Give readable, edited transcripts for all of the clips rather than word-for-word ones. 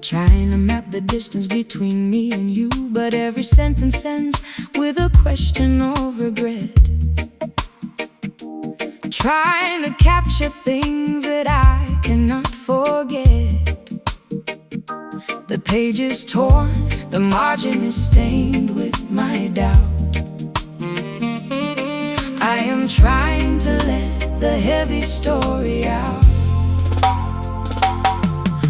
trying to map the distance between me and you, but every sentence ends with a question of regret. Trying to capture things that I cannot forget. The page is torn, the margin is stained with my doubt. I am trying to let the heavy story out.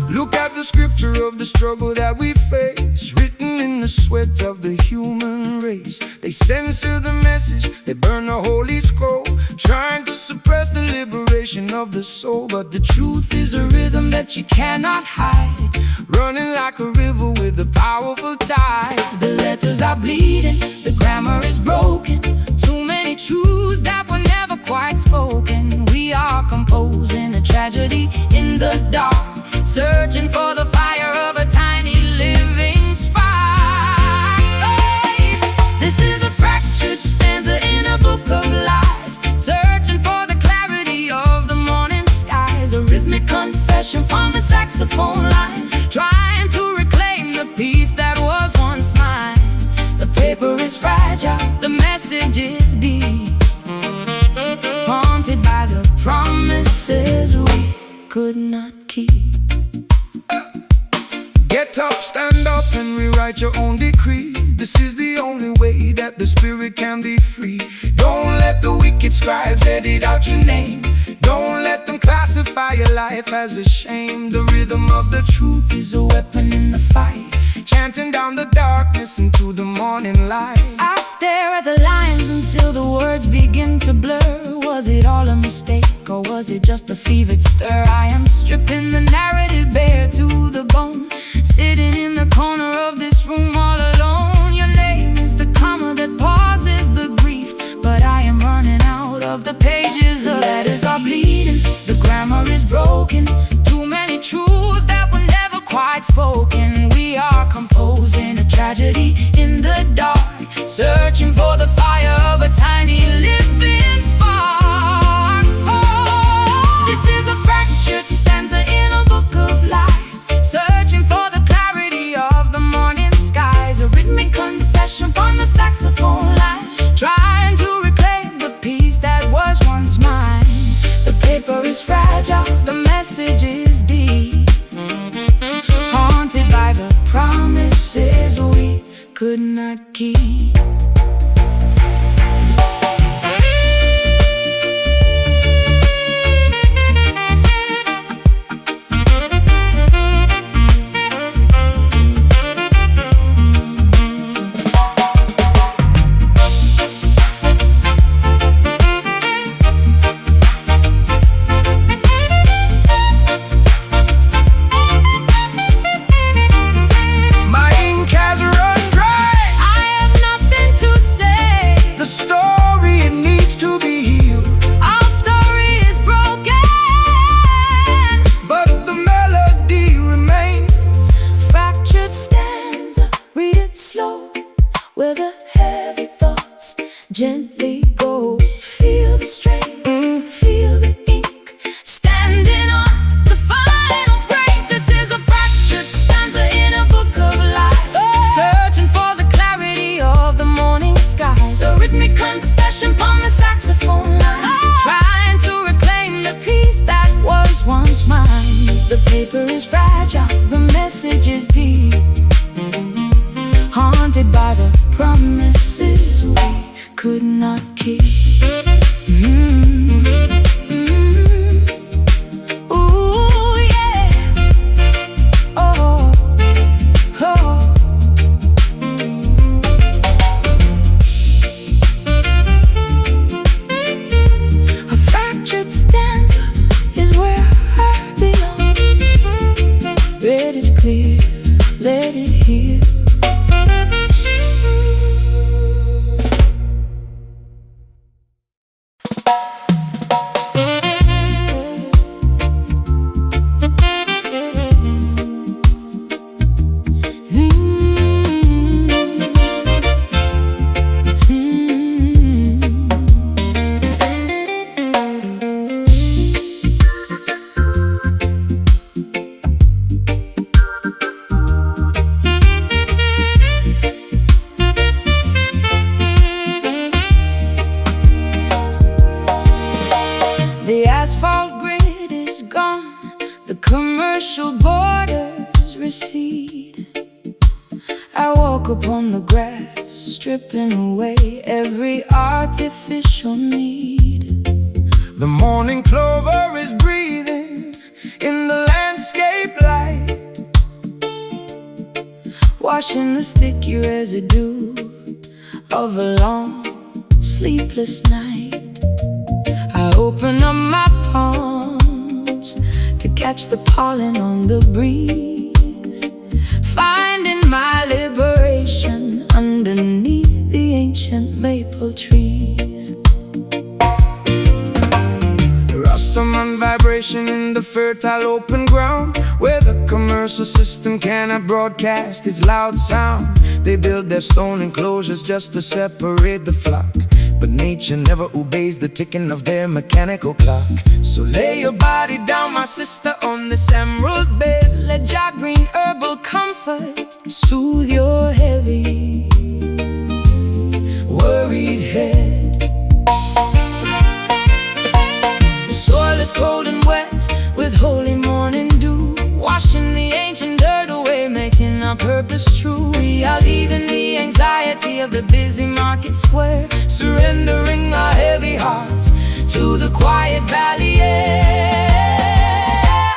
Look at the scripture of the struggle that we face, written in the sweat of the human race. They censor the message, they burn the holy scroll, trying to suppress the liberation of the soul. But the truth is a rhythm that you cannot hide, running like a river with a powerful tide. The letters are bleeding, the grammar is broken, too many truths that were never quite spoken. We are composing a tragedy in the dark, searching for the fire of a tiny living spark. Oh, this is a fractured stanza in a book of lies, searching for the clarity of the morning skies. A rhythmic confession on the saxophone line, trying to reclaim the peace that was once mine. The paper is fragile, the message is deep, haunted by the promises we could not keep. Get up, stand up, and rewrite your own decree. This is the only way that the spirit can be free. Don't let the wicked scribes edit out your name. Don't let them classify your life as a shame. The rhythm of the truth is a weapon in the fight, chanting down the darkness into the morning light. I stare at the lines until the words begin to blur. Was it all a mistake, or was it just a fevered stir? I am stripping the narrative bare to the bone, sitting in the corner of this room all alone. Your name is the comma that pauses the grief, but I am running out of the pages. The letters are bleeding, the grammar is broken, too many truths that were never quite spoken. We are composing a tragedy in the dark, searching for the fire of a tiny living spark. Oh, this is a fractured stanza in a book of lies, searching for the clarity of the morning skies. A rhythmic confession on the saxophone line, trying to reclaim the peace that was once mine. The paper is fragile, the message is deep, haunted by the promises we could not keep. Where the heavy thoughts gently go. Feel the strain, feel the ink, standing on the final break. This is a fractured stanza in a book of lies, searching for the clarity of the morning skies. A rhythmic confession on the saxophone line, trying to reclaim the peace that was once mine. The paper is fragile, the message is deep, haunted by the promises we could not keep. Ooh, yeah. Oh, oh. A fractured stanza is where I belong. Ready to clear, let it heal. recede. I walk upon the grass, stripping away every artificial need. The morning clover is breathing in the landscape light, washing the sticky residue of a long, sleepless night. I open up my palms to catch the pollen on the breeze, finding my liberation underneath the ancient maple trees. Rastaman vibration in the fertile open ground, where the commercial system cannot broadcast its loud sound. They build their stone enclosures just to separate the flock, but nature never obeys the ticking of their mechanical clock. So lay your body down, my sister, on this emerald bed. Let your green herbal comfort soothe your heavy, worried head. The soil is cold and wet with holy morning dew, washing the ancient dirt away, making our purpose true. We are leaving the anxiety of the busy market square, surrendering our heavy hearts to the quiet valley air.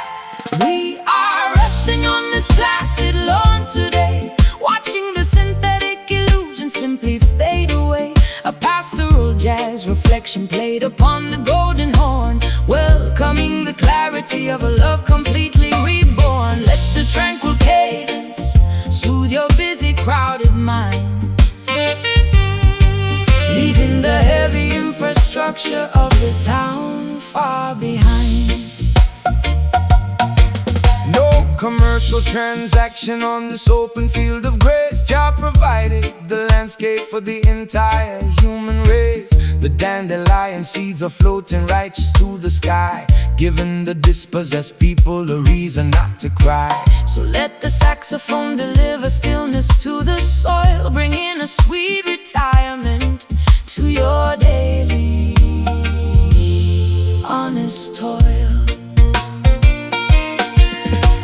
We are resting on this placid lawn today, watching the synthetic illusion simply fade away. A pastoral jazz reflection played upon the golden horn, welcoming the clarity of a love completely reborn. Let the tranquil cadence soothe your busy, crowded mind, leaving the heavy infrastructure of the town far behind. No commercial transaction on this open field of grace. Jah provided the landscape for the entire human race. The dandelion seeds are floating righteous to the sky, giving the dispossessed people a reason not to cry. So let the saxophone deliver stillness to the soil, bringing a sweet retirement to your daily honest toil.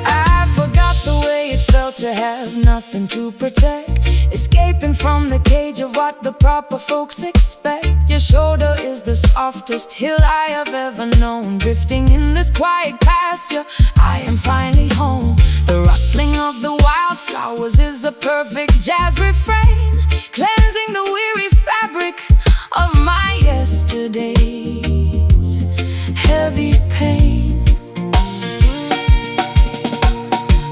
I forgot the way it felt to have nothing to protect, escaping from the cage of what the proper folks expect. Your shoulder is the softest hill I have ever known, drifting in this quiet pasture, I am finally home. The rustling of the wildflowers is a perfect jazz refrain, cleansing the weary fabric of my yesterday's heavy pain.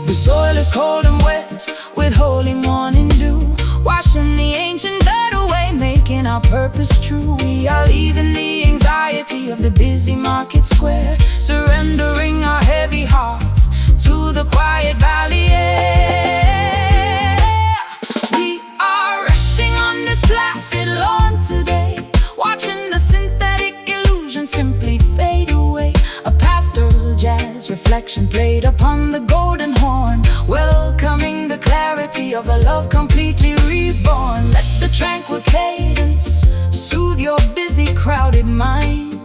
The soil is cold and wet with holy morning dew, washing the ancient dirt away, making our purpose true. We are leaving the anxiety of the busy market square, surrendering our heavy hearts to the quiet valley air. We are resting on this placid lawn today, watching the synthetic illusion simply fade away. A pastoral jazz reflection played upon the golden horn, welcoming the clarity of a love completely reborn. Let the tranquil cadence soothe your busy, crowded mind,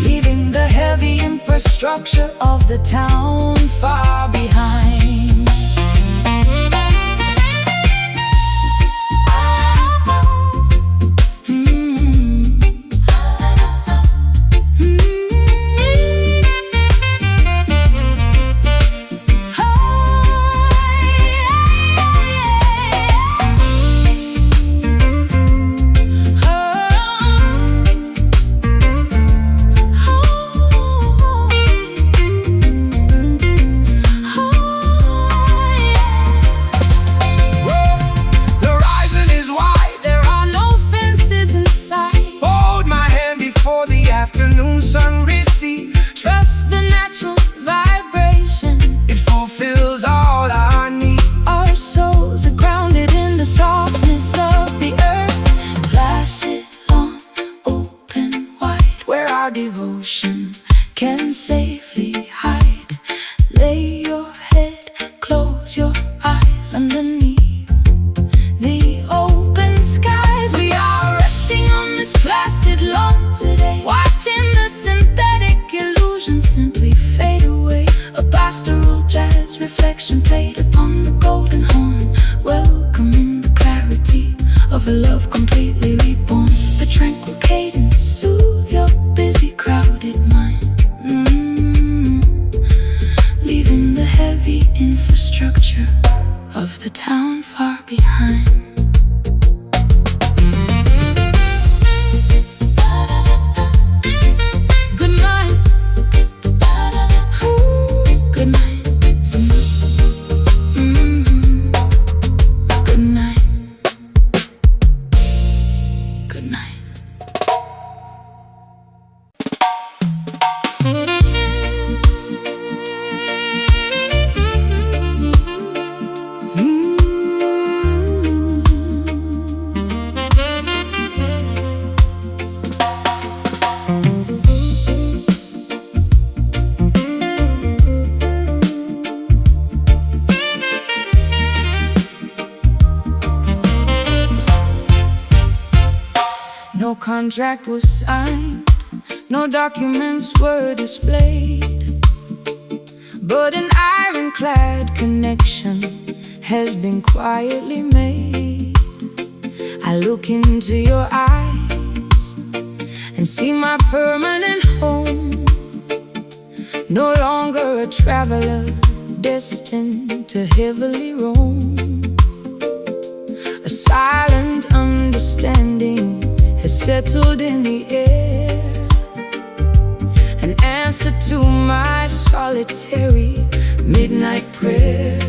leaving the heavy infrastructure of the town far behind. sun's reflection played upon the golden horn, welcoming the clarity of a love completely reborn. The tranquil cadence soothe your busy, crowded mind, leaving the heavy infrastructure of the town far behind. No contract was signed, no documents were displayed, but an ironclad connection has been quietly made. I look into your eyes and see my permanent home, no longer a traveler destined to heavily roam. A silent understanding has settled in the air, an answer to my solitary midnight prayer.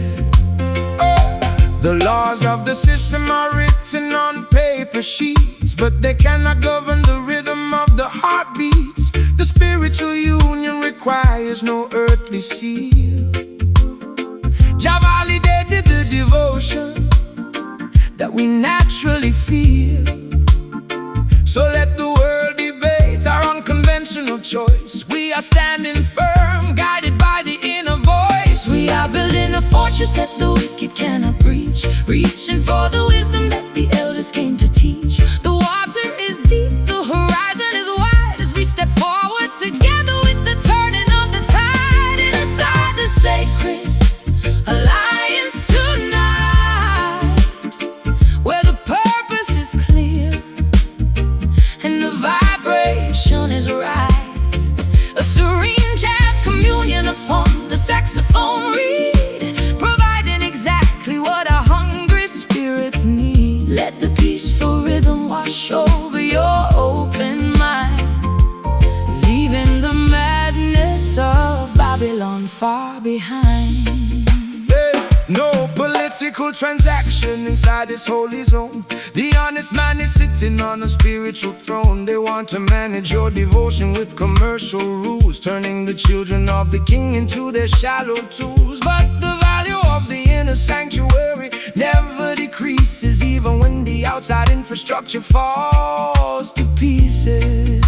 The laws of the system are written on paper sheets, but they cannot govern the rhythm of the heartbeats. The spiritual union requires no earthly seal. Jah validated the devotion that we naturally feel. So let the world debate our unconventional choice. We are standing firm, guided by the inner voice. We are building a fortress that the wicked cannot breach, reaching for the wisdom that the elders came to teach. The water is deep, the horizon is wide, as we step forward together with the turning of the tide. Inside the sacred alliance tonight, where the purpose is clear and the vibration is right. A serene jazz communion upon the saxophone reed, providing exactly what our hungry spirits need. Let the peaceful rhythm wash over your open mind, leaving the madness of Babylon far behind. No political transaction inside this holy zone. The honest man is sitting on a spiritual throne. They want to manage your devotion with commercial rules, turning the children of the king into their shallow tools. But the value of the inner sanctuary never decreases, even when the outside infrastructure falls to pieces.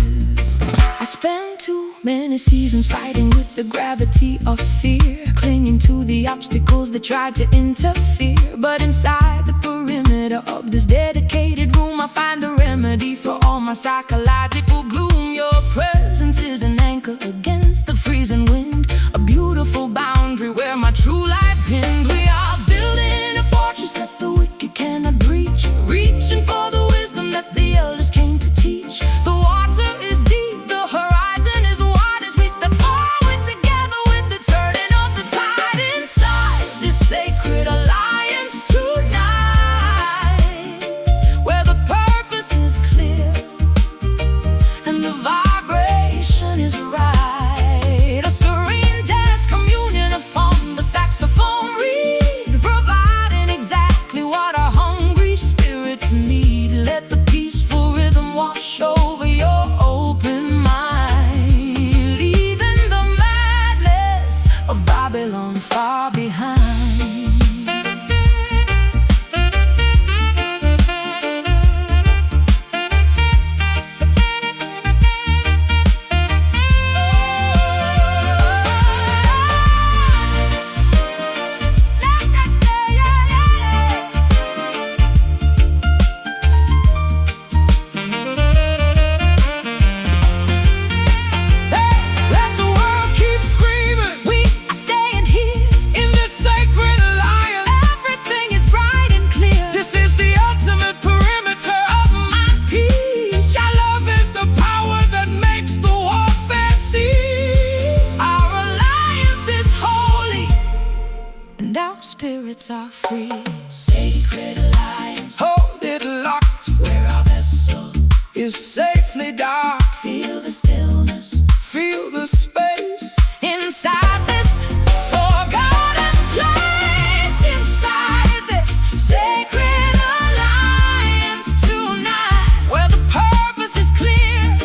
I spent too many seasons fighting with the gravity of fear, clinging to the obstacles that tried to interfere. But inside the perimeter of this dedicated room, I find the remedy for all my psychological gloom. Your presence is an anchor against the freezing wind, a beautiful boundary where my true life pinned. We are building a fortress that the wicked cannot breach, reaching for the wisdom that the elders came to teach. The water is deep, the horizon is wide, as we step forward together with the turning of the tide. Inside this sacred alliance tonight, where the purpose is clear and the vibration is right. A serene jazz communion upon the saxophone reed, providing exactly what our hungry spirits need. Let the peaceful rhythm wash over your open mind, leaving the madness of Babylon far behind. Let the world keep screaming. We are staying here In this spirits are free. Sacred alliance, hold it locked where our vessel is safely docked. feel the stillness Feel the space inside this forgotten place. Inside this sacred alliance tonight, where the purpose is clear,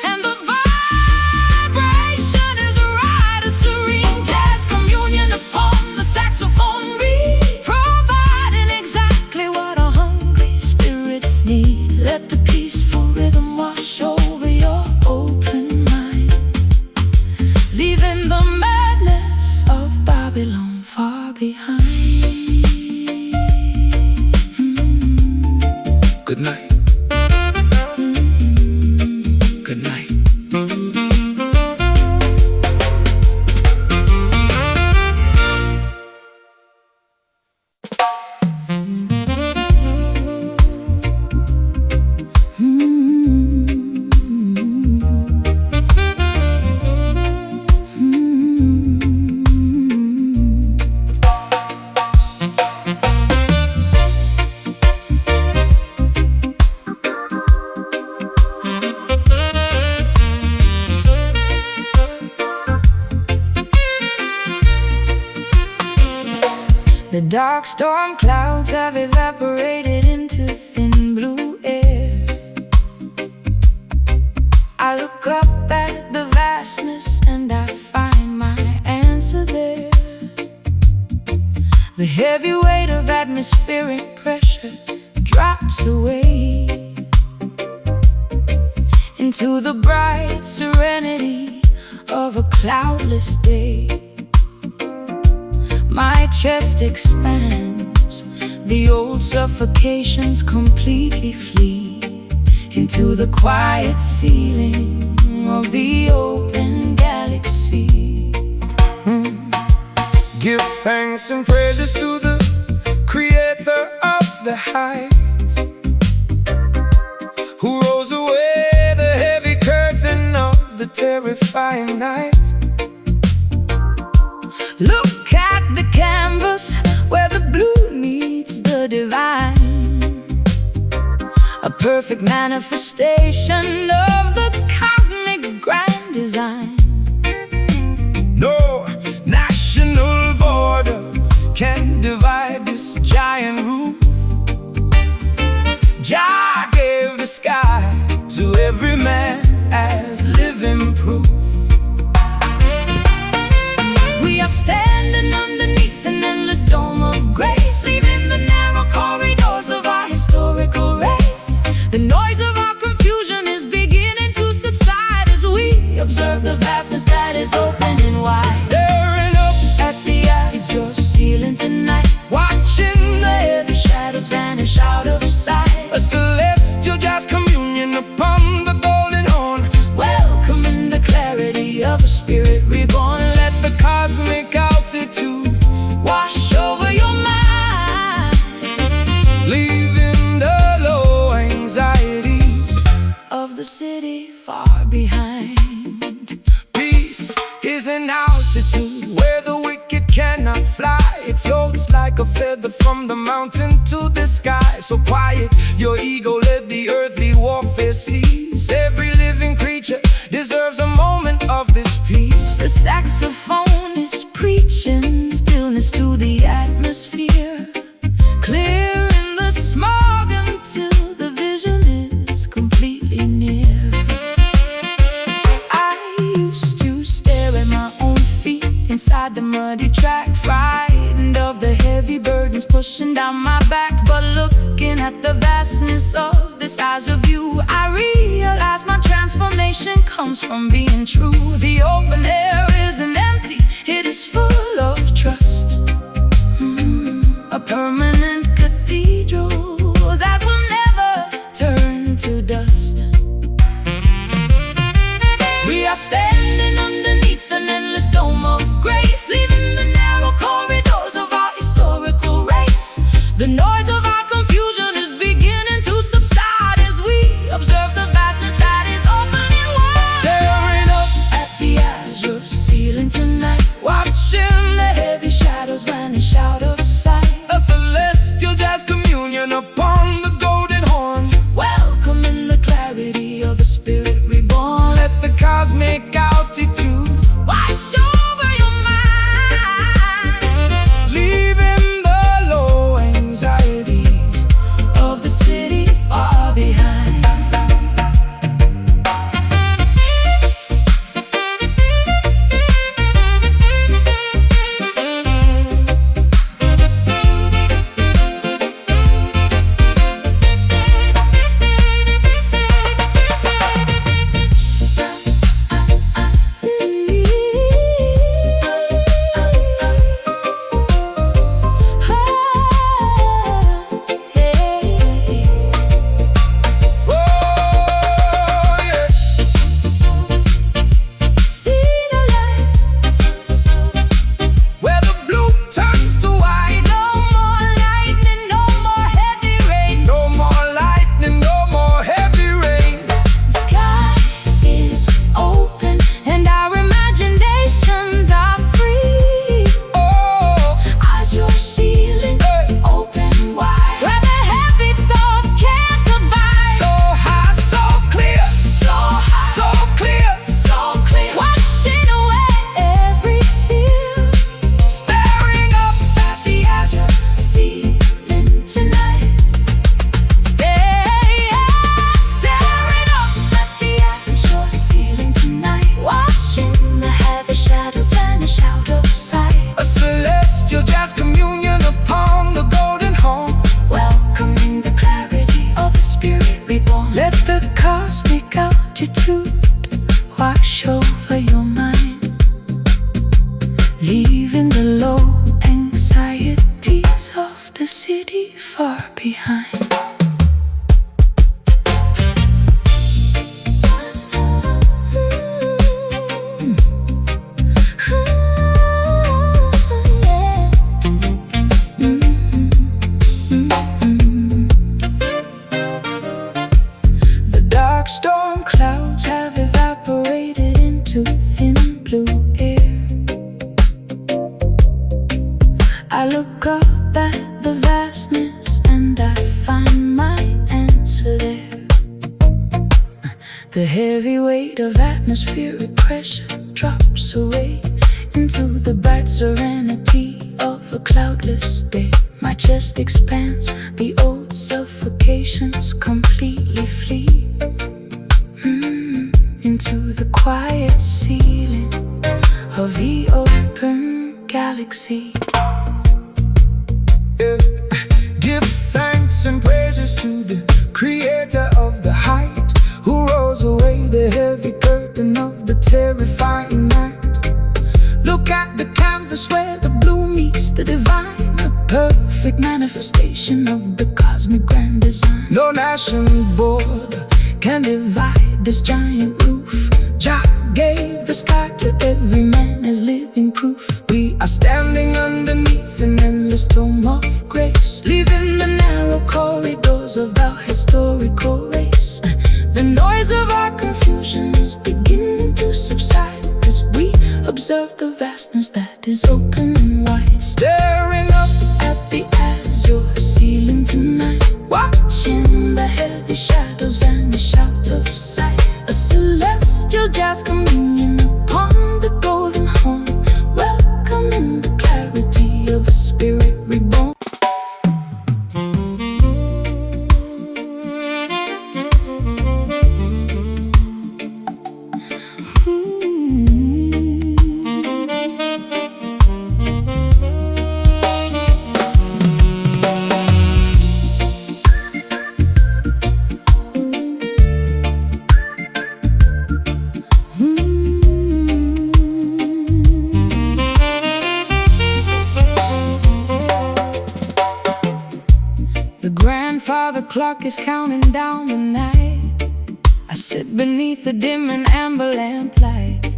and the vibration is right. A serene jazz communion upon the saxophone beat, providing exactly what our hungry spirits need. Let the peaceful rhythm wash over your open mind, leaving the madness of Babylon far behind. Good night. Good night. The dark storm clouds have evaporated into thin blue air. I look up at the vastness and I find my answer there. The heavy weight of atmospheric pressure drops away into the bright serenity of a cloudless day. My chest expands, the old suffocations completely flee into the quiet ceiling of the open galaxy. Give thanks and praises to the creator of the heights, who rolls away the heavy curtain of the terrifying night. Look at the canvas where the blue meets the divine, a perfect manifestation of the cosmic grand design. No national border can divide this giant roof. Jah gave the sky to every man as living proof. We are standing underneath an endless dome of grace, leaving the narrow corridors of our historical race. The noise of our confusion is beginning to subside as we observe the vastness that is opening wide. Staring up At the azure ceiling tonight, watching the heavy shadows vanish out of sight. a celestial jazz communion upon the golden horn. Welcoming the clarity of a spirit reborn. Let the cosmic altitude Wash over your mind, leaving the low anxieties. of the city far behind. Peace is an altitude where the wicked cannot fly. It floats like a feather from the mountain to the sky. So quiet your ego, let the earthly warfare cease. Every living creature deserves a moment of this peace. The saxophone is preaching stillness to the atmosphere, clearing the smog until the vision is completely near. I used to stare at my own feet inside the muddy track, frightened of the heavy burdens pushing down my back. But looking at the vastness of this azure view, I realized my transformation comes from being true. The open air isn't empty, it is full of trust. A permanent cathedral that will never turn to dust. We are standing underneath an endless dome of grace, leaving the narrow corridors of our historical race. The noise of our confusion is beginning to subside as we observe the vastness that is opening wide. Staring up At the azure ceiling tonight, watch celestial jazz communion upon the golden horn, welcoming the clarity of a spirit reborn. let the cosmic altitude Wash over your mind, leaving the low anxieties of the city far behind. The dark storm clouds have evaporated into thin blue air. I look up at the vastness and I find my answer there. The heavy weight of atmospheric pressure drops away into the bright serenity of a cloudless day. My chest expands, the old suffocations completely flee into the quiet ceiling of the open galaxy. Give thanks and praises to the creator of the height, who rolls away the heavy curtain of the terrifying night. Look at the canvas where the blue meets the divine, a perfect manifestation of the cosmic grand design. No national border can divide this giant roof. Jah gave the sky to every man as living proof. We are standing underneath an endless dome of grace, leaving the narrow corridors of our historical race. The noise of our confusion is beginning to subside as we observe the vastness that is open and wide. Staring up at the azure ceiling tonight, watching the heavy shadows vanish out of sight. A celestial jazz communion upon the golden horn, welcoming the clarity of a spirit reborn. The grandfather clock is counting down the night. I sit beneath the dim and amber lamplight,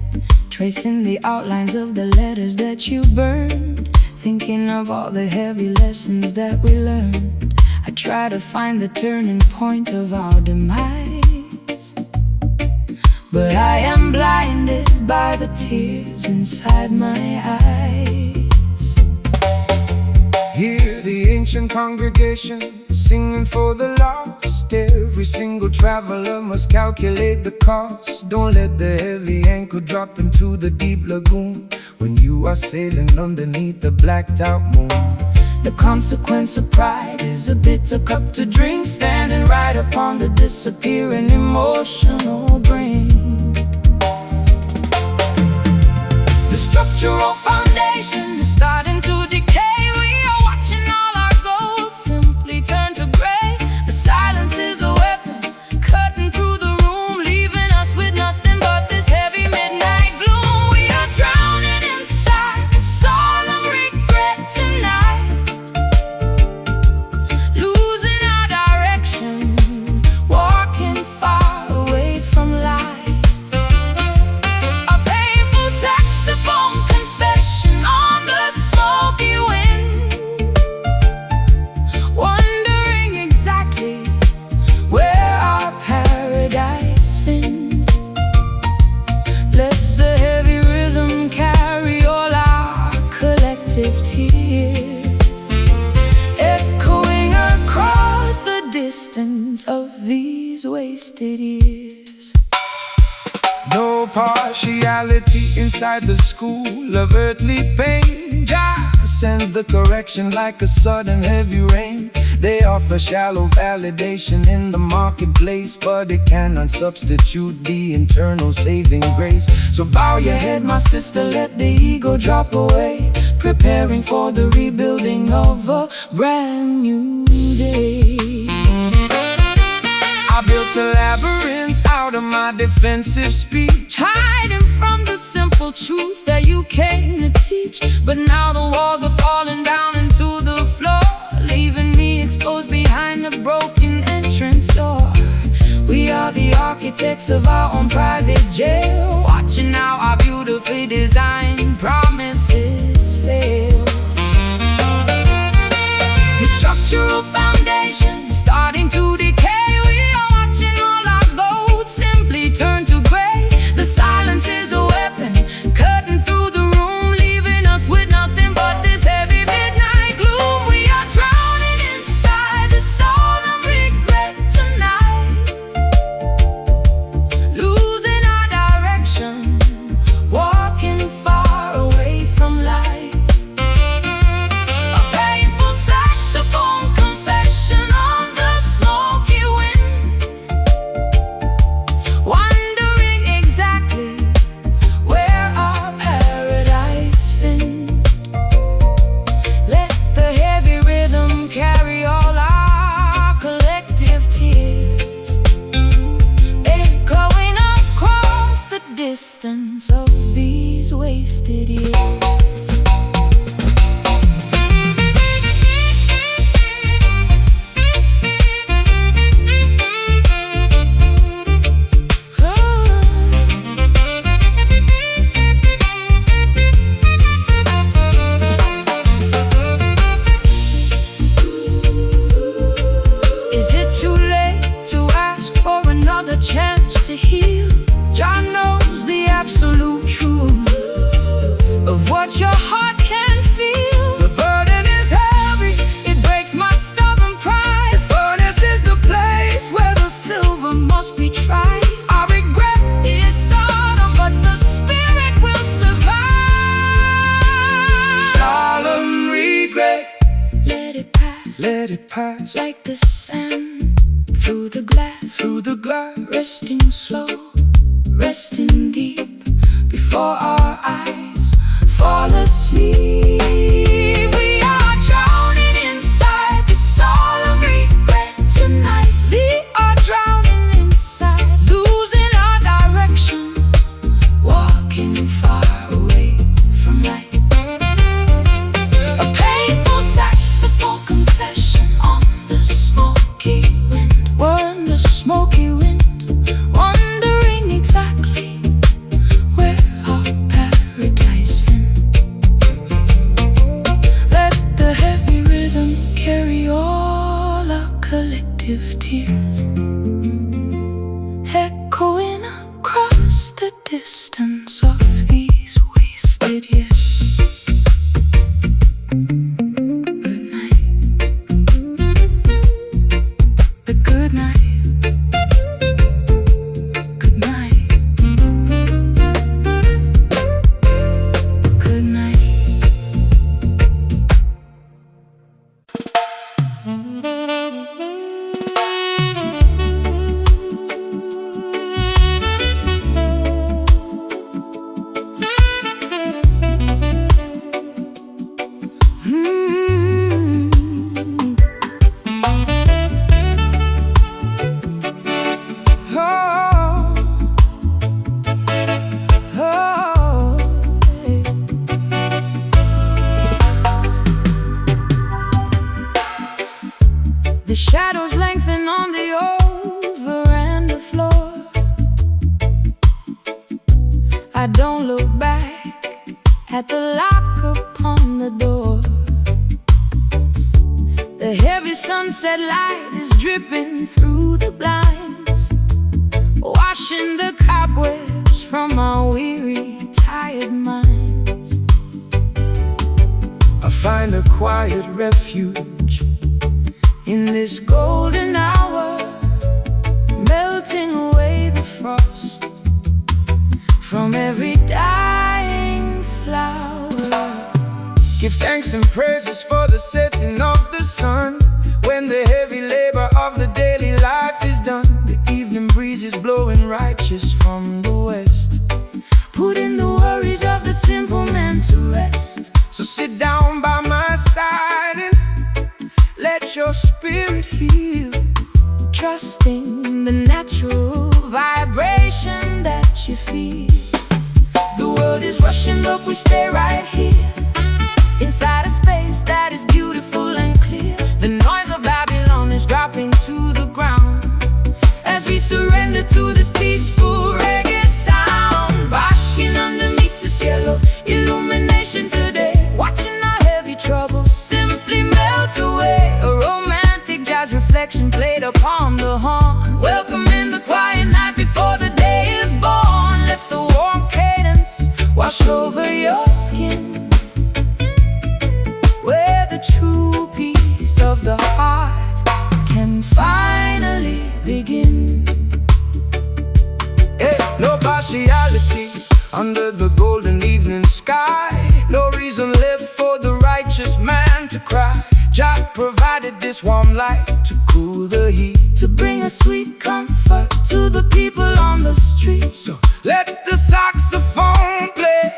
tracing the outlines of the letters that you burned, thinking of all the heavy lessons that we learned. I try to find the turning point of our demise, but I am blinded by the tears inside my eyes. Hear the ancient congregation singing for the lost. Every single traveler must calculate the cost. Don't let the heavy anchor drop into the deep lagoon when you are sailing underneath the blacked out moon. The consequence of pride is a bitter cup to drink, standing right upon the disappearing emotional brink. The structural foundation is starting to decay. We are watching all our goals simply turn to gray. The silence is a weapon cutting through the room, leaving us with nothing but this heavy midnight gloom. We are drowning inside the solemn regret tonight, losing our direction, walking far away from light. A painful saxophone confession on the smoky wind, wondering exactly where our paradise been. Let the heavy rhythm carry all our collective tears, echoing across the distance of these wasted years. No partiality inside the school of earthly pain. Jah sends the correction like a sudden heavy rain. They offer shallow validation in the marketplace, but it cannot substitute the internal saving grace. So bow your head, my sister, let the ego drop away. Prepare preparing for the rebuilding of a brand new day. I built a labyrinth out of my defensive speech, hiding from the simple truths that you came to teach. But now the walls are falling down into the floor, leaving me exposed behind a broken entrance door. We are the architects of our own private jail, watching how our beautifully designed promises fail. The structural foundation starting to decay. We are watching all our gold simply turn to gray. The silence is a weapon, cutting through the room, leaving us with nothing but this heavy midnight gloom. We are drowning inside the solemn regret tonight, losing our direction, walking far away from light. A painful saxophone confession on the smoky wind, wondering exactly where our paradise been. Let the heavy rhythm carry all our collective tears, echoing across the distance of these wasted years. Is it too late to ask for another chance to heal? Jah knows the absolute truth of what your heart can feel. The burden is heavy, It breaks my stubborn pride. the furnace is the place where The silver must be tried. our regret It is solemn, but the spirit will survive. solemn regret. Let it pass Let it pass like the sand through the glass, through the glass. resting slow, resting deep before our eyes fall asleep. We are drowning inside the solemn regret tonight. We are drowning inside, losing our direction, walking far away from light. A painful saxophone confession on the smoky wind. We're in the smoky wind, wondering exactly where our paradise been. Let the heavy rhythm carry all our collective tears, echoing across the distance of these wasted years. Good night. The good night. Good night. Good night. The shadows lengthen on the old veranda floor. I don't look back at the lock upon the door. The heavy sunset light is dripping through the blinds, washing the cobwebs from our weary, tired minds. I find a quiet refuge In this golden hour, melting away the frost from every dying flower. Give thanks and praises for the setting of the sun, when the heavy labor of the daily life is done. The evening breeze is blowing righteous from the west, Putting the worries of the simple man to rest. So sit down by my side and let your spirit heal, trusting the natural vibration that you feel. The world is rushing, but we stay right here, inside a space that is beautiful and clear. The noise of Babylon is dropping to the ground as we surrender to this peaceful reggae sound, basking underneath this yellow illumination today, watching our heavy troubles simply melt away. A romantic jazz reflection played upon the horn, welcoming the quiet night before the day is born. Let the warm cadence wash over your skin, where the true peace of the heart can finally begin. Hey, no partiality under the golden evening sky, no reason left for the righteous man to cry. Jah provided this warm light to cool the heat, to bring a sweet comfort to the people on the street. So let the saxophone play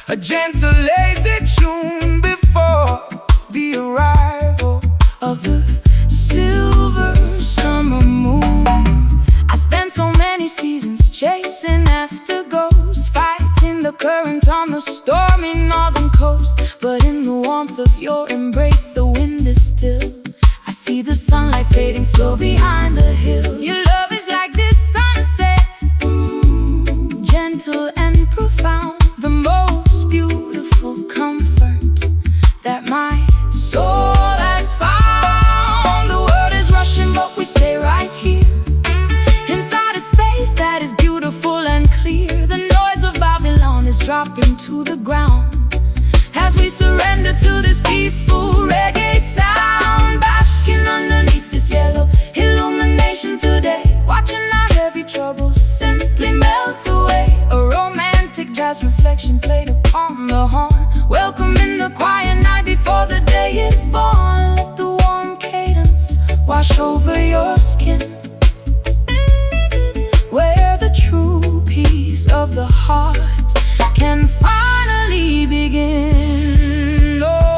a gentle lazy tune before the arrival of the silver summer moon. I spent so many seasons chasing after ghosts, fighting the current on the stormy northern coast. But in the warmth of your embrace, the wind is still. I see the sunlight fading slow behind the hill. Your love is like this sunset, gentle and profound, the most beautiful comfort that my soul has found. The world is rushing, but we stay right here, inside a space that is beautiful and clear. The noise of Babylon is dropping to the ground as we surrender to this peaceful reggae sound, basking underneath this yellow illumination today, watching our heavy troubles simply melt away. A romantic jazz reflection played upon the horn, welcoming the quiet night before the day is born. Let the warm cadence wash over your skin, where the true peace of the heart can finally begin. Oh.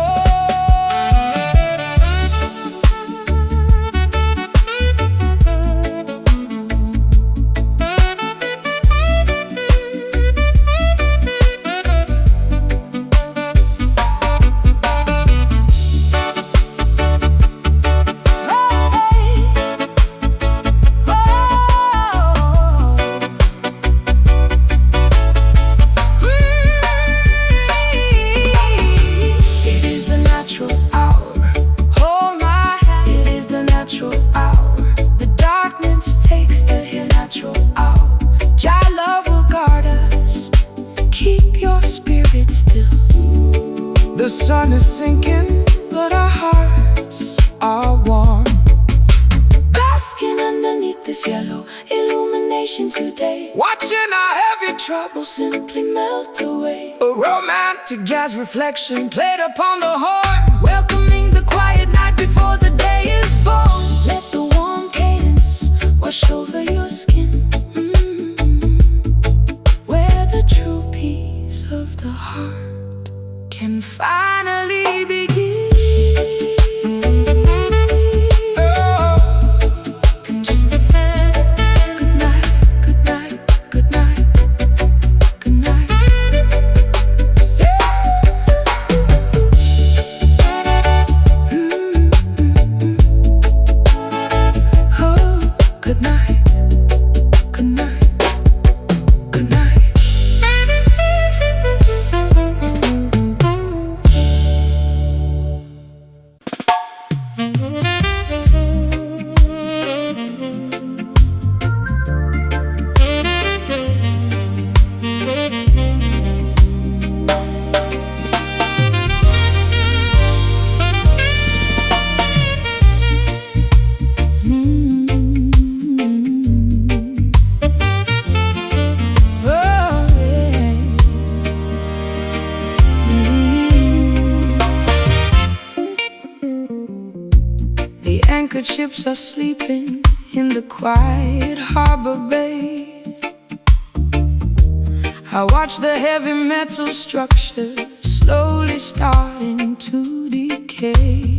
The sun is sinking, but our hearts are warm, basking underneath this yellow illumination today, watching our heavy troubles simply melt away. A romantic jazz reflection played upon the horn, welcoming the quiet night before the day is born. Let the warm cadence wash over your skin, where the true peace of the heart can finally begin. Good night, good night, good night, good night. Oh, good night, good night, good night. Anchored ships are sleeping in the quiet harbor bay. I watch the heavy metal structures slowly starting to decay.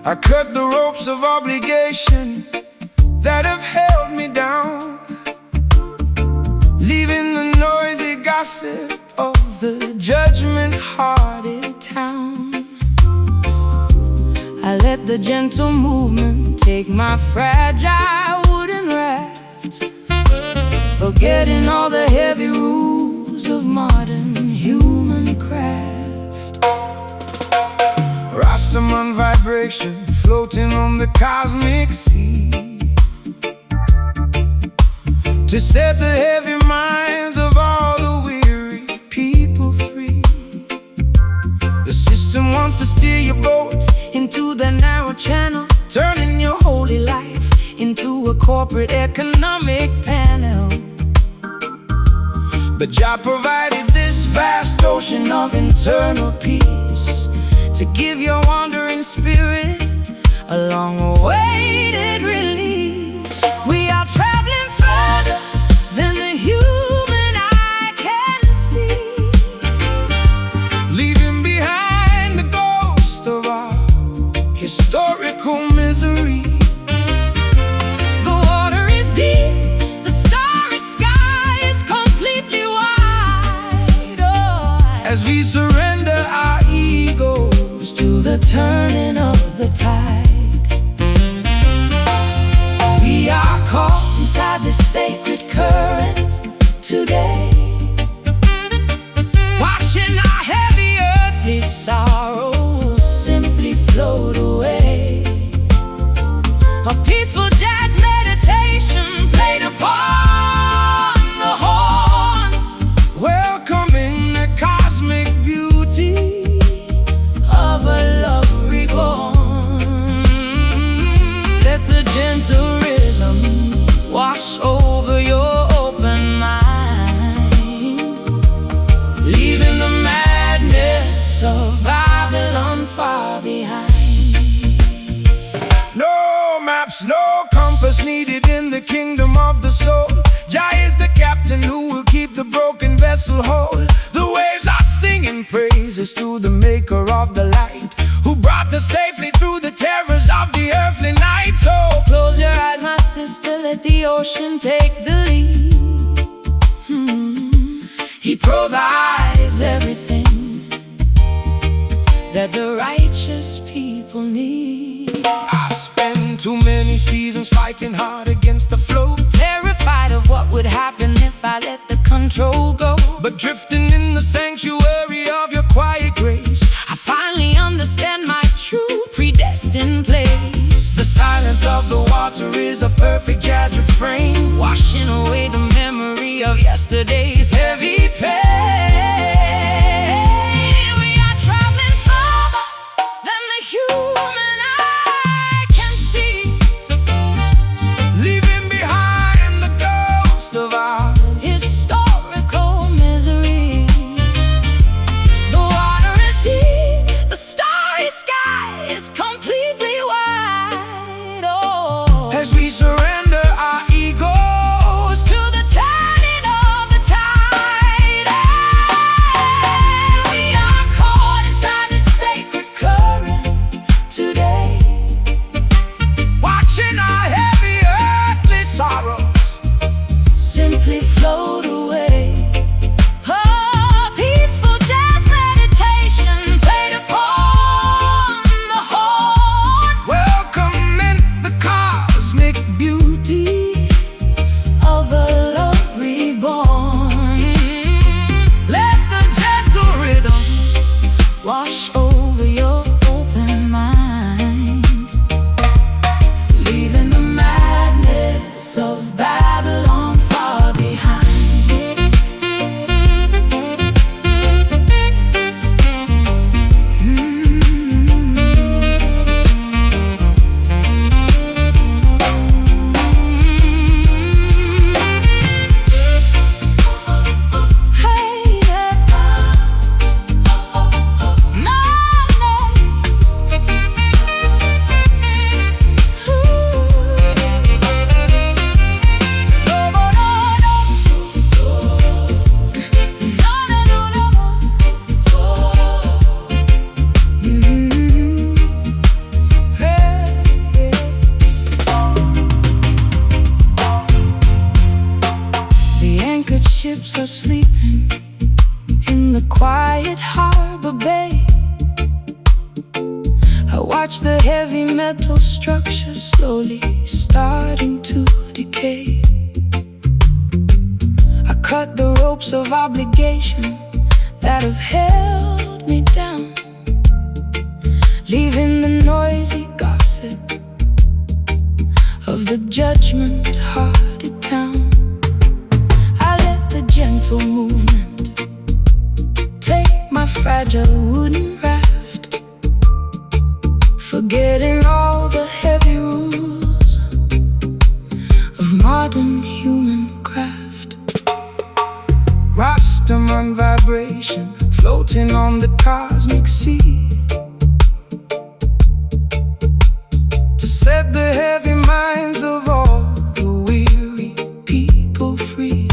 I cut the ropes of obligation that have held me down, leaving the noisy gossip Of the judgment-hearted town. I let the gentle movement take my fragile wooden raft, forgetting all the heavy rules of modern human craft. Rastaman vibration floating on the cosmic sea, to set the heavy minds of all the weary people free. The system wants to steer your boat into the narrow channel, turning your holy life into a corporate economic panel. But Jah provided this vast ocean of internal peace to give your wandering spirit a long-awaited release. We are traveling further than the human eye can see, leaving behind the ghost of our historical misery. The water is deep, the starry sky is completely wide. Oh, As we surrender our egos to the turning of the tide, we are caught inside this sacred current today, watching our heavy earthly sorrows simply float away. A peaceful jazz meditation played upon the horn, welcoming the cosmic beauty of a love reborn. Let the gentle rhythm wash over your open mind, leaving the madness of Babylon far behind. No maps, no compass needed in the kingdom of the soul. Jah is the captain who will keep the broken vessel whole. The waves are singing praises to the maker of the light, who brought us safely through the terrors of the earthly night. Oh, Close your eyes, my sister, let the ocean take the lead. He provides everything that the righteous people need. I spent too many seasons fighting hard against the flow, Terrified of what would happen if I let the control go. but drifting in the sanctuary of your quiet grace, I finally understand my true predestined place. the silence of the water is a perfect jazz refrain, Washing away the memory of yesterday's heavy pain. We are traveling further than the human eye can see, leaving behind the ghost of our historical misery. The water is deep, the starry sky is completely wide. Oh, as we surrender our egos to the turning of the tide. We are caught inside this sacred current today, watching our heavy earthly sorrows simply float away. Oh, peaceful jazz meditation played upon the horn, welcoming the cosmic beauty of a love reborn. Let the gentle rhythm wash over your open mind, leaving the madness of Babylon far behind. Hey, yeah. No, no. are sleeping in the quiet harbor bay. I watch the heavy metal structure slowly starting to decay. I cut the ropes of obligation that have held me down, leaving the noisy gossip of the judgment-hearted town. I let the gentle movement take my fragile wooden raft, forgetting all the heavy rules of modern human craft. Rastaman vibration floating on the cosmic sea, to set the heavy minds of all the weary people free.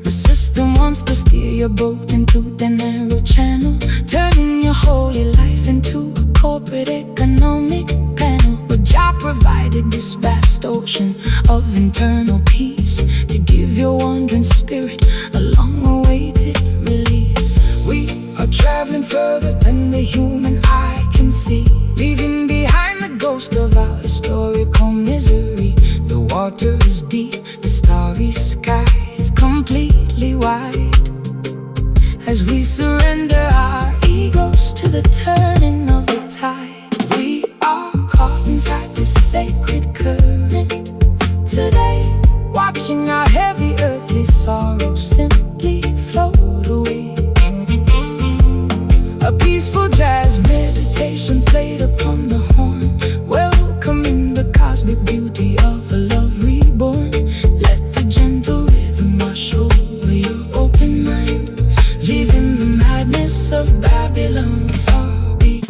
The system wants to steer your boat into the narrow channel, turning your holy life into a corporate economic panel. But Jah provided this vast ocean of internal peace to give your wandering spirit a long-awaited release. We are traveling further than the human eye can see, leaving behind the ghost of our historical misery. The water is deep, the starry sky is completely wide, as we surrender our egos to the turning of the tide. We are caught inside this sacred current today, watching our heavy earthly sorrows simply float away. A peaceful jazz meditation played upon the horn, welcoming the cosmic beauty of a love reborn. Let the gentle rhythm wash over your open mind, leaving the madness of Babylon far behind.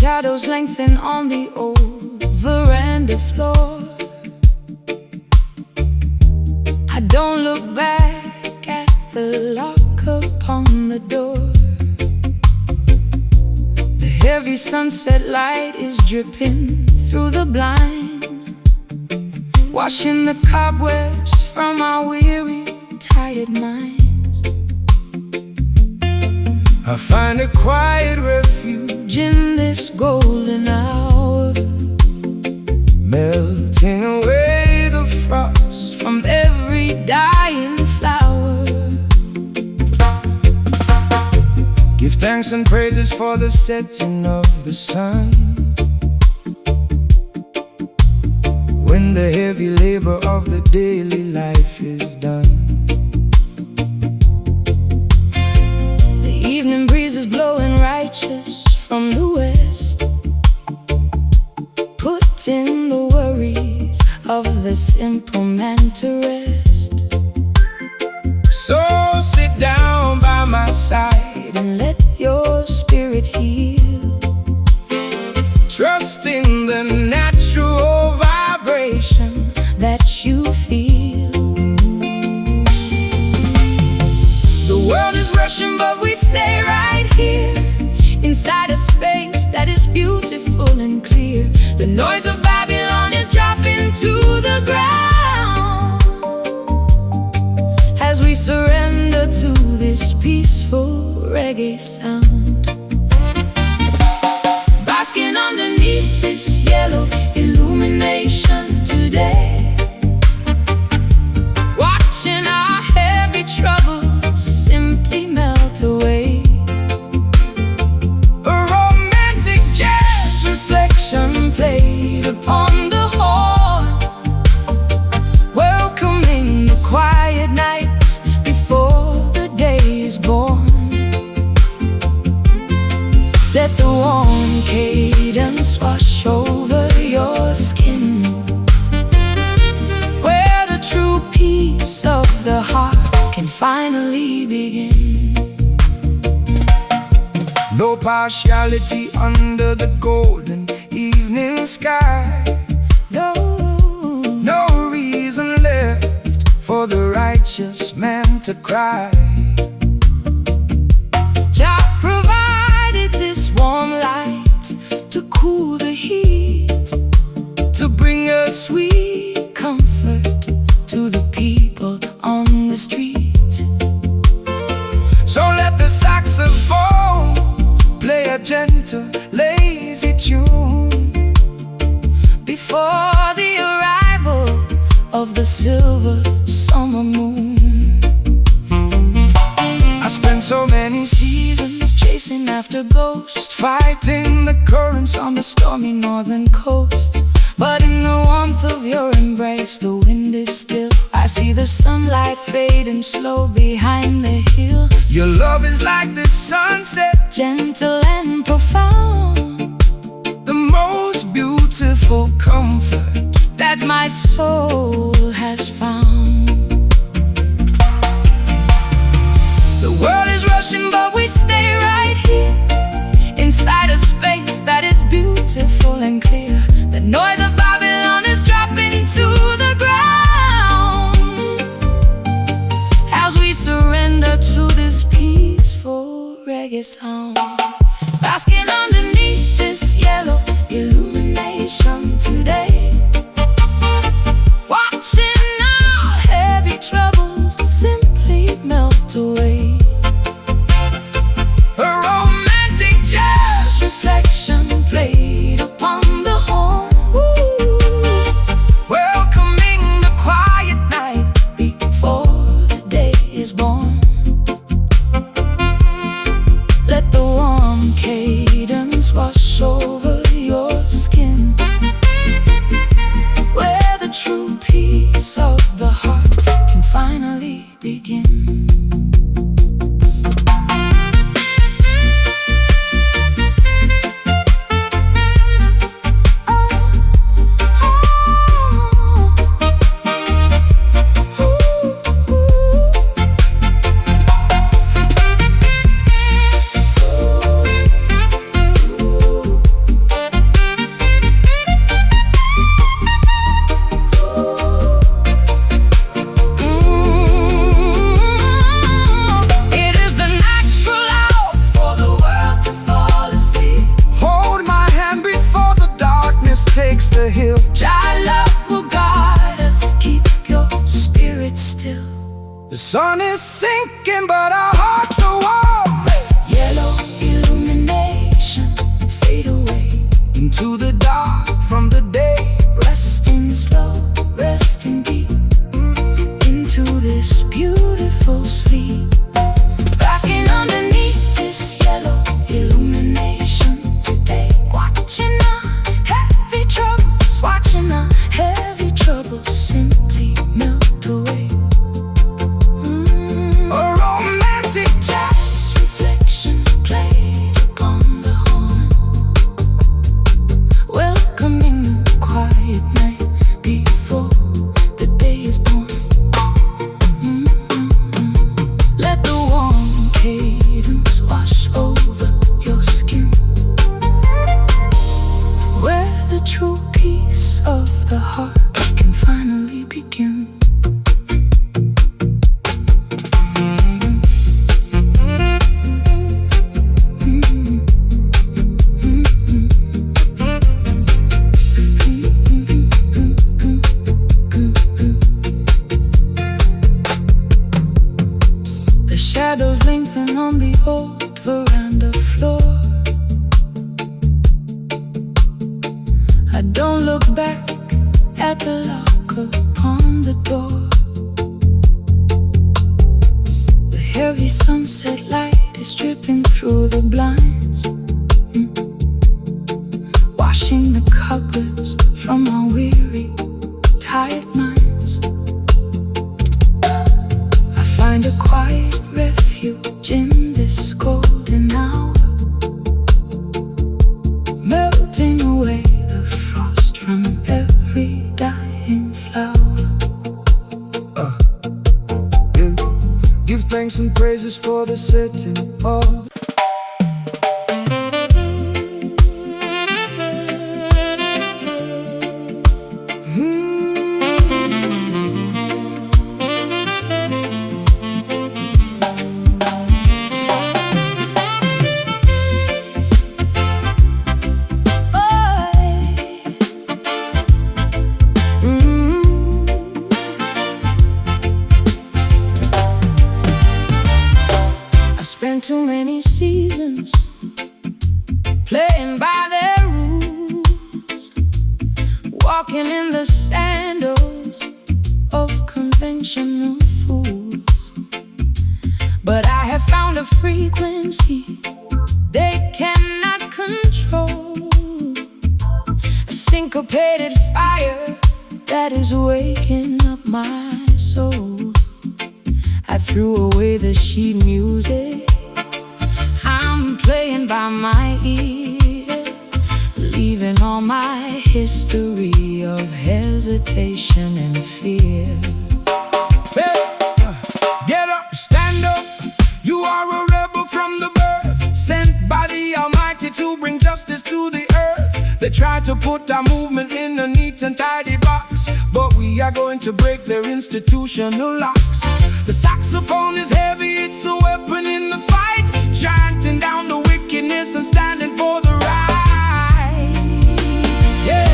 Shadows lengthen on the old veranda floor. I don't look back at the lock upon the door. The heavy sunset light is dripping through the blinds, washing the cobwebs from our weary, tired minds. I find a quiet refuge In this golden hour, melting away the frost from every dying flower. Give thanks and praises for the setting of the sun, when the heavy labor of the daily life is done. The evening breeze is blowing righteous from the west, putting the worries of the simple man to rest. So sit down by my side And let your spirit heal, trust in the natural vibration that you feel. The world is rushing, but we stay right here, inside a space that is beautiful and clear. The noise of Babylon is dropping to the ground, as we surrender to this peaceful reggae sound. Basking underneath this yellow illumination today, watching our heavy troubles simply melt away. A romantic jazz Reflection played upon the horn, welcoming the quiet night before the day is born. No partiality under the golden evening sky. No reason left for the righteous man to cry. Jah provided this warm light to cool the heat, to bring us sweet comfort to the people on the street. So let the saxophone play a gentle, lazy tune before the arrival of the silver summer moon. I spent so many seasons Chasing after ghosts, fighting the currents on the stormy northern coast. But in the warmth of your embrace, the wind is still. I see the sunlight fading slow behind the hill. Your love is like the sunset, gentle and profound, the most beautiful comfort that my soul has found. The world is rushing, but we stay right here, inside a space that is beautiful and clear. The noise of Babylon is dropping to the ground as we surrender to this peaceful reggae sound. Basking underneath this yellow illumination today, watching our heavy troubles simply melt away. A romantic jazz Reflection played upon the horn, welcoming the quiet night before the day is born. Let the warm cadence wash over your skin, where the true peace of the heart can finally begin. takes the hill. Thy love will guide us, keep your spirit still. The sun is sinking, but our hearts are warm. Yellow illumination fade away into the dark from the day. Resting slow, resting deep into this beautiful sleep. Basking underneath this yellow illumination today. Watching our heavy troubles, watching our heavy troubles simply melt away. A romantic Jazz reflection played upon the horn, welcoming the quiet night before the day is born. Let the warm cadence wash over your skin, where the true peace of the heart can finally begin. The shadows lengthen on the old veranda floor. I don't look back at the lock upon the door. The heavy sunset light is dripping through the blinds, washing the cobwebs from our weary, tired minds. I find a quiet refuge in this golden hour, melting away the frost from every dying flower. Yeah. Give thanks and praises for the setting of Spent too many seasons playing by their rules, walking in the sandals of conventional fools. But I have found a frequency they cannot control, a syncopated fire that is waking up my soul. I threw away the sheet music, I'm playing by my ear, leaving all my history of hesitation and fear. Hey, get up, stand up. You are a rebel from the birth, sent by the Almighty to bring justice to the earth. They try to put our movement in a neat and tidy box, but we are going to break their institutional locks. The saxophone is heavy, it's a weapon in the fight, chanting down the wickedness and standing for the right. Yeah.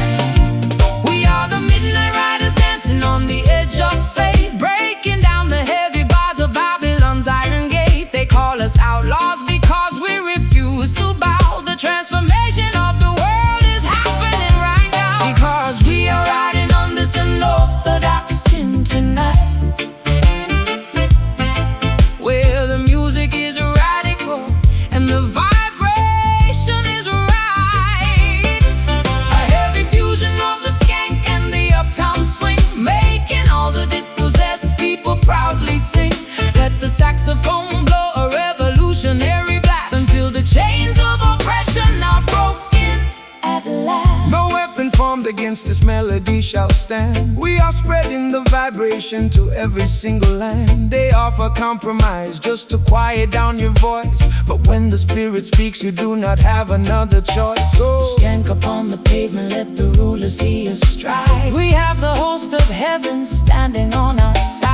We are the midnight riders dancing on the edge of fate, breaking down the heavy bars of Babylon's iron gate. They call us outlaws because we refuse to bow. The transformation of the world is happening right now, because we are riding on this unorthodox tin tonight, where the music is radical and the vibration is right. A heavy fusion of the skank and the uptown swing, making all the dispossessed people proudly sing. Let the saxophone blow a revolutionary blast until the chains of oppression are broken at last. No weapon formed against this melody shall stand. We are spreading the vibration to every single land. They offer compromise just to quiet down your voice, but when the spirit speaks, you do not have another choice. So Skank upon the pavement, let the rulers see us stride. We have the host of heaven standing on our side.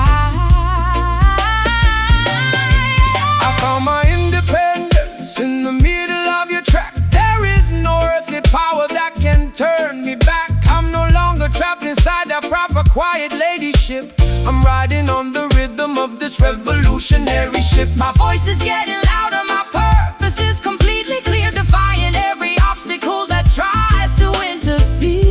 I found my independence in the middle of your track. There is no earthly power that can turn me back. I'm no longer trapped inside that proper quiet ladyship. I'm riding on the rhythm of this revolutionary ship. My voice is getting louder, my purpose is completely clear, defying every obstacle that tries to interfere.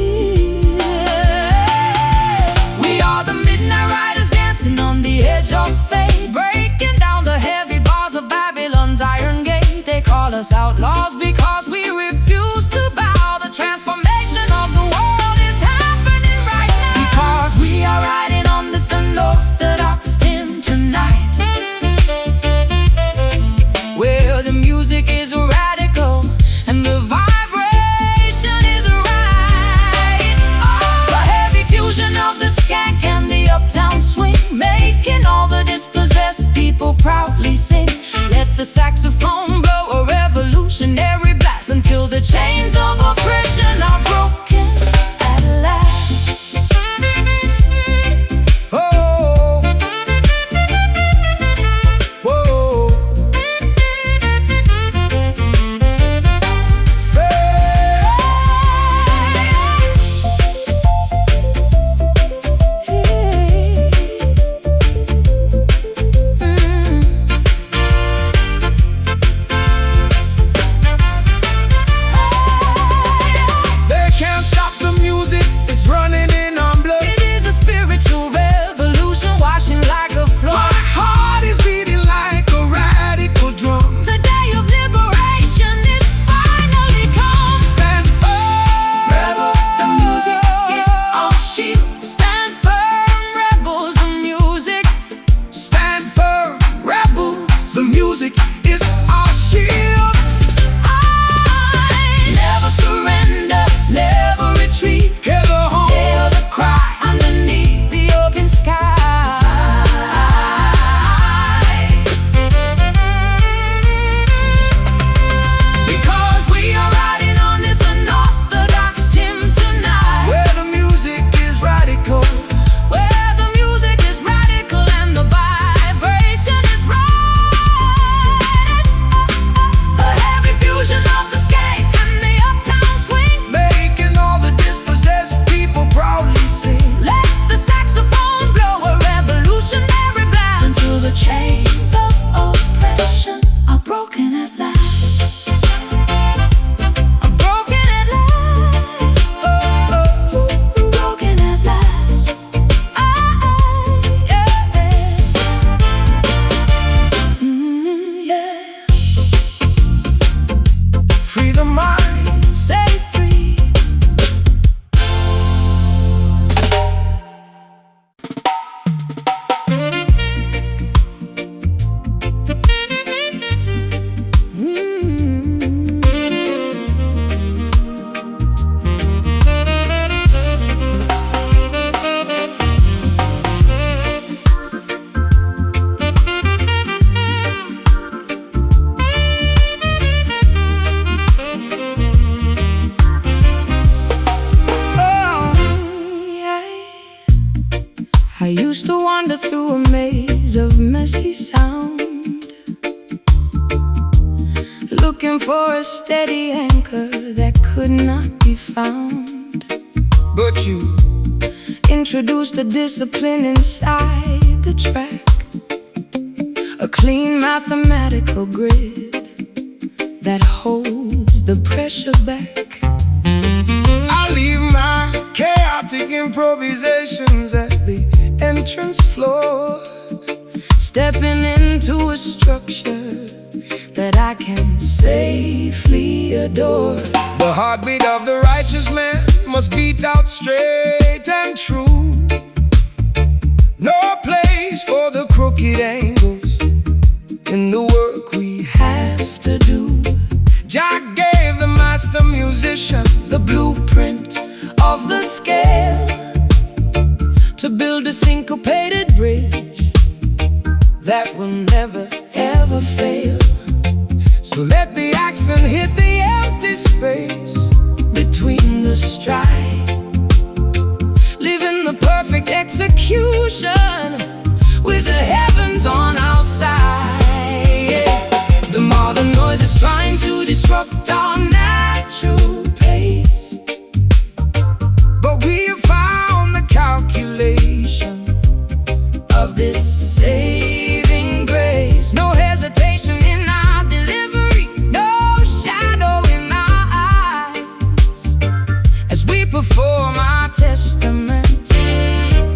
We are the midnight riders dancing on the edge of fate, breaking down the heavy bars of Babylon's iron gate. They call us outlaws because we refuse to bow. The transformation of the world is happening right now, because we are riding on this unorthodox tin tonight, where the music is radical and the vibration is right. Oh, a heavy fusion of the skank and the uptown swing, making all the dispossessed people proudly sing. Let the saxophone blow a revolutionary blast until the chains of oppression are broken at last. Oh, whoa, wander through a maze of messy sound, looking for a steady anchor that could not be found. But you introduced a discipline inside the track, a clean mathematical grid that holds the pressure back. I leave my chaotic improvisations at the entrance floor, stepping into a structure that I can safely adore. The heartbeat of the righteous man must beat out straight and true. No place for the crooked angles in the work we have to do. Jah gave the master musician the blueprint of the scale to build a syncopated bridge that will never ever fail. So let the accent hit the empty space between the stride, living the perfect execution with the heavens on our side. The modern noise is trying to disrupt our natural pace, but we have found the calculation of this saving grace. No hesitation in our delivery, no shadow in our eyes, as we perform our testament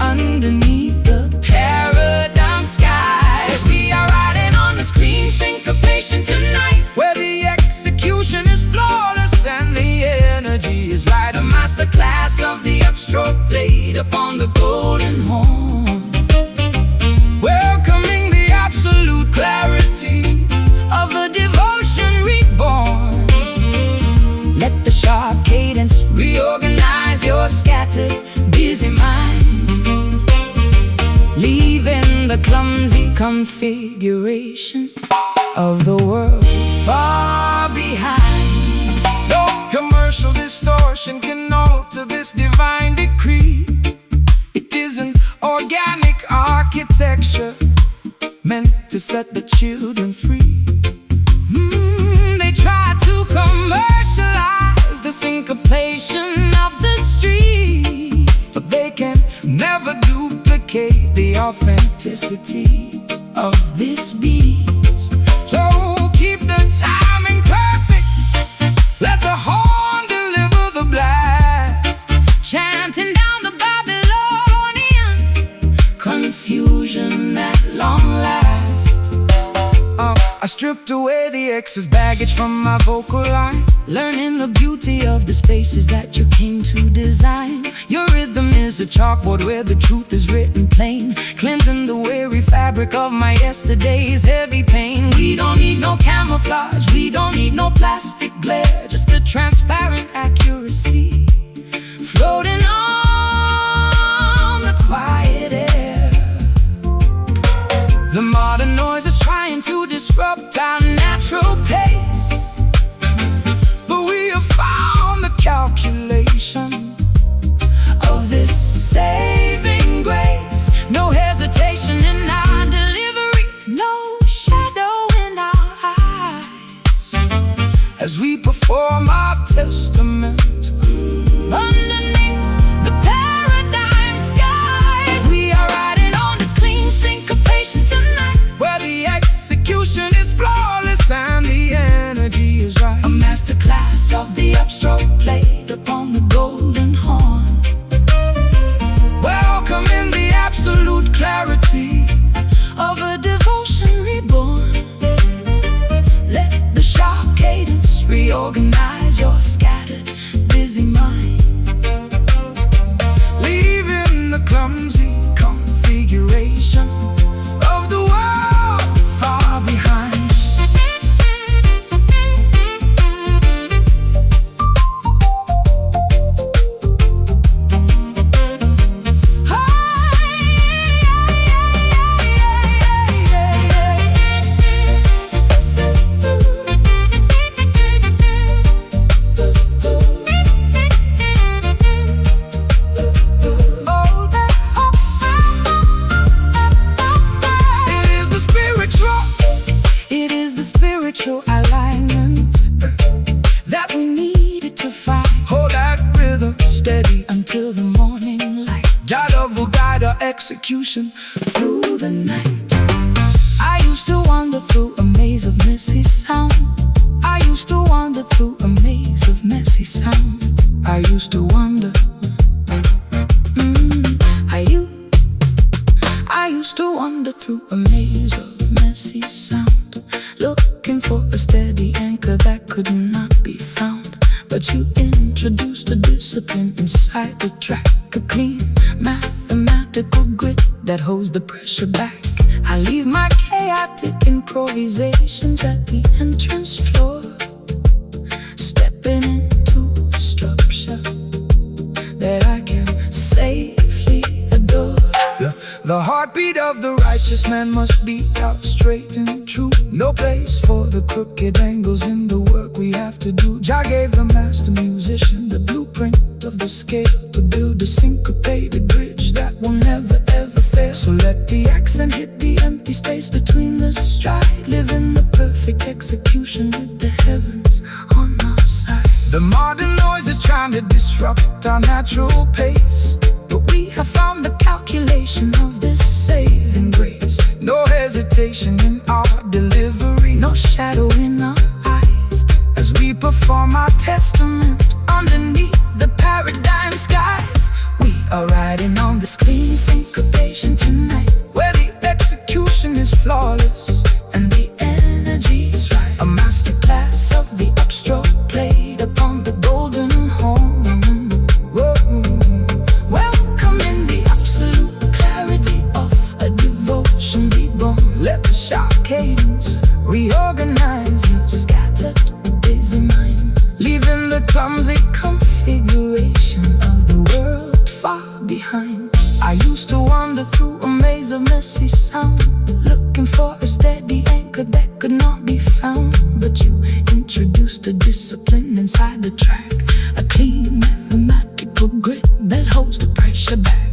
underneath the paradigm skies. We are riding on this clean syncopation tonight, where the execution is flawless and the energy is right. a masterclass of the upstroke played upon the golden horn, Welcoming the absolute clarity of the devotion reborn. Let the sharp cadence reorganize your scattered, busy mind, leaving the clumsy configuration of the world far behind. No commercial distortion can alter this divine decree. It is an organic architecture meant to set the children free. They try to commercialize the syncopation of the street, but they can never duplicate the authenticity of this beat. So keep the timing perfect, let the horn deliver the blast, Chanting down the Babylonian confusion at long last. I stripped away the excess baggage from my vocal line, Learning the beauty of the spaces that you came to design. Your rhythm is a chalkboard where the truth is written plain, cleansing the weary fabric of my yesterday's heavy pain. We don't need no camouflage, we don't need no plastic glare, just the transparent accuracy floating on the quiet air. The modern noise is trying to disrupt our natural pace, but we have found the calculation of this saving grace. No hesitation in our delivery, no shadow in our eyes, as we perform our testament underneath the paradigm skies. We are riding on this clean syncopation tonight, where the execution is flawless and the energy is right. a masterclass of the upstroke played upon the golden horn, Welcoming the absolute clarity of a devotion reborn. Let the sharp cadence reorganize your scattered, busy mind, leaving the clumsy configuration of the world far behind. spiritual alignment that we needed to find. Hold that rhythm steady Until the morning light, Jah love will guide our execution through the night. I used to wander through a maze of messy sound. I used to wander through a maze of messy sound. I used to wonder. I used to wander through a maze of messy sound, looking for a steady anchor that could not be found. But you introduced a discipline inside the track, a clean mathematical grit that holds the pressure back. I leave my chaotic improvisations at the entrance floor, stepping into structure that I can safely adore. The heartbeat of the righteous man must beat out straight and true. No place for the crooked angles in the work we have to do. Jah gave the master musician the blueprint of the scale to build a syncopated bridge that will never ever fail. So let the accent hit the empty space between the stride, living the perfect execution with the heavens on our side. The modern noise is trying to disrupt our natural pace, but we have found the calculation of this saving grace. no hesitation in our delivery, No shadow in our eyes as we perform our testament underneath the paradigm skies. We are riding on this clean syncopation tonight, where the execution is flawless and the energy is right. a masterclass Of the upstroke played upon the golden horn. Whoa. Welcome in the absolute clarity of a devotion reborn. Let the sharp Cadence reorganize your scattered busy mind, leaving the clumsy configuration of the world far behind. I used to wander through a maze of messy sound, looking for a steady anchor that could not be found. But you introduced a discipline inside the track, a clean mathematical grit that holds the pressure back.